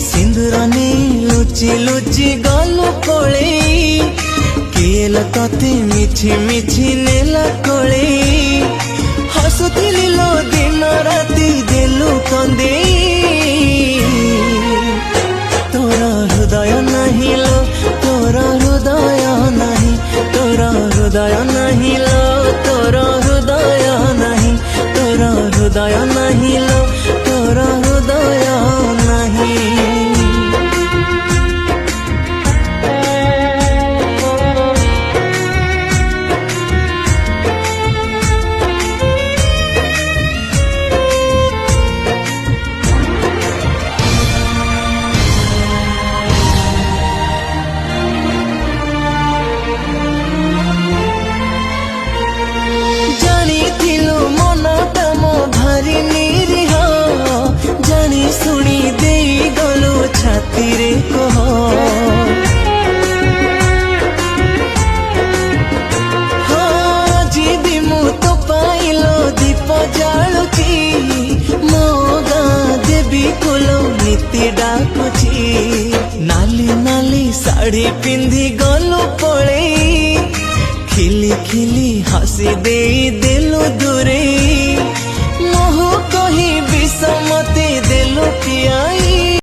सिंदूर ने लुचि लुचि गलु कोले किएला तते मिछि मिछि नेला कोले हसुतिली लो दिन राति देलु कंदे तोरा हृदय नहीं लो तोरा हृदय नहीं तोरा हृदय नहीं लो तोरा हृदय नहीं तोरा हृदय नहीं लो तोरा हृदय नहीं। सुनी दे गलो छाती रे कह हाँ जीवी मु तो पाइलो दीप जालुची मो गाँ देवी कुलो नीति डाकुची नाली नाली साड़ी पिंधि गलु पड़े खिली खिली हसी दे देलु दूरे